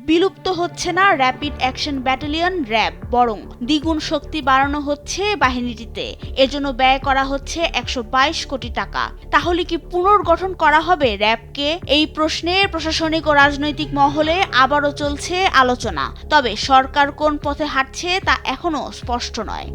বিলুপ্ত হচ্ছে না র্যাপিড অ্যাকশন ব্যাটালিয়ন র্যাব, বরং দ্বিগুণ শক্তি বাড়ানো হচ্ছে বাহিনীটিতে। এজন্য ব্যয় করা হচ্ছে 122 কোটি টাকা। তাহলে কি পুনর্গঠন করা হবে র্যাবকে? এই প্রশ্নে প্রশাসনিক ও রাজনৈতিক মহলে আবারও চলছে আলোচনা। তবে সরকার কোন পথে হাঁটছে তা এখনো স্পষ্ট নয়।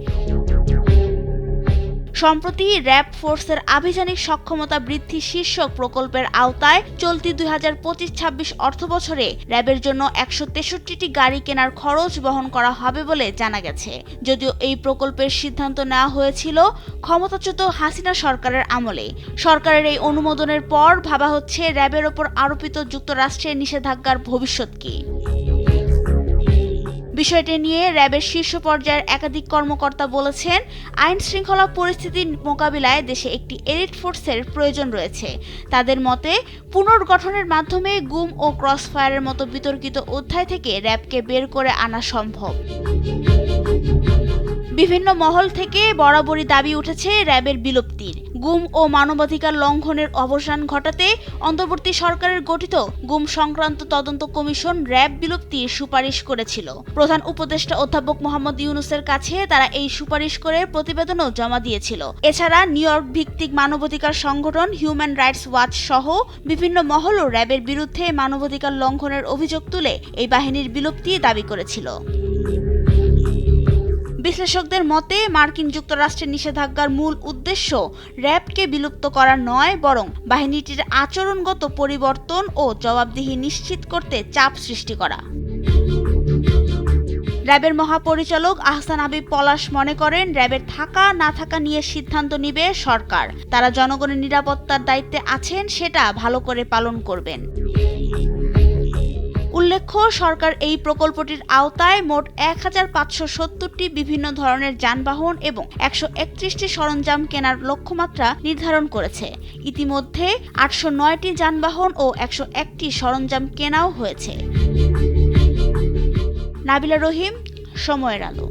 সম্প্রতি র্যাব ফোর্সের আভিযানিক সক্ষমতা বৃদ্ধি শীর্ষক প্রকল্পের আওতায় চলতি 2025-26 অর্থবছরে র্যাবের জন্য 163টি গাড়ি কেনার খরচ বহন করা হবে বলে জানা গেছে। যদিও এই প্রকল্পের সিদ্ধান্ত নেওয়া হয়েছিল ক্ষমতাচ্যুত হাসিনা সরকারের আমলে। সরকারের এই অনুমোদনের পর ভাবা হচ্ছে র্যাবের ওপর আরোপিত যুক্তরাষ্ট্রের নিষেধাজ্ঞার ভবিষ্যৎ কী। বিষয়টি নিয়ে র্যাবের শীর্ষ পর্যায়ের একাধিক কর্মকর্তা বলেছেন, আইন শৃঙ্খলা পরিস্থিতি মোকাবিলায় দেশে একটি এলিট ফোর্সের প্রয়োজন রয়েছে। তাদের মতে পুনর্গঠনের মাধ্যমে গুম ও ক্রসফায়ারের মতো বিতর্কিত অধ্যায় থেকে র্যাবকে বের করে আনা সম্ভব। বিভিন্ন মহল থেকে বরাবরই দাবি উঠেছে র্যাবের বিলুপ্তির। গুম ও মানবাধিকার লঙ্ঘনের অবসান ঘটাতে অন্তর্বর্তী সরকারের গঠিত গুম সংক্রান্ত তদন্ত কমিশন র্যাব বিলুপ্তির সুপারিশ করেছিল। প্রধান উপদেষ্টা অধ্যাপক মোহাম্মদ ইউনূসের কাছে তারা এই সুপারিশ করে প্রতিবেদনও জমা দিয়েছিল। এছাড়া নিউ ইয়র্ক ভিত্তিক মানবাধিকার সংগঠন হিউম্যান রাইটস ওয়াচ সহ বিভিন্ন মহলও র্যাবের বিরুদ্ধে মানবাধিকার লঙ্ঘনের অভিযোগ তুলে এই বাহিনীর বিলুপ্তি দাবি করেছিল। বিশ্লেষকদের মতে মার্কিন যুক্তরাষ্ট্রের নিষেধাজ্ঞার মূল উদ্দেশ্য র্যাবকে বিলুপ্ত করা নয়, বরং বাহিনীটির আচরণগত পরিবর্তন ও জবাবদিহি নিশ্চিত করতে চাপ সৃষ্টি করা। র্যাবের মহাপরিচালক আহসান হাবিব পলাশ মনে করেন, র্যাবের থাকা না থাকা নিয়ে সিদ্ধান্ত নিবে সরকার। তারা জনগণের নিরাপত্তার দায়িত্বে আছেন, সেটা ভালো করে পালন করবেন। উল্লেখ্য, সরকার এই প্রকল্পটির আওতায় মোট 1570টি বিভিন্ন ধরনের যানবাহন এবং 131টি সরঞ্জাম কেনার লক্ষ্যমাত্রা নির্ধারণ করেছে। ইতিমধ্যে 809টি যানবাহন ও 101টি সরঞ্জাম কেনাও হয়েছে। নাবিলা রহিম, সময়ের আলো।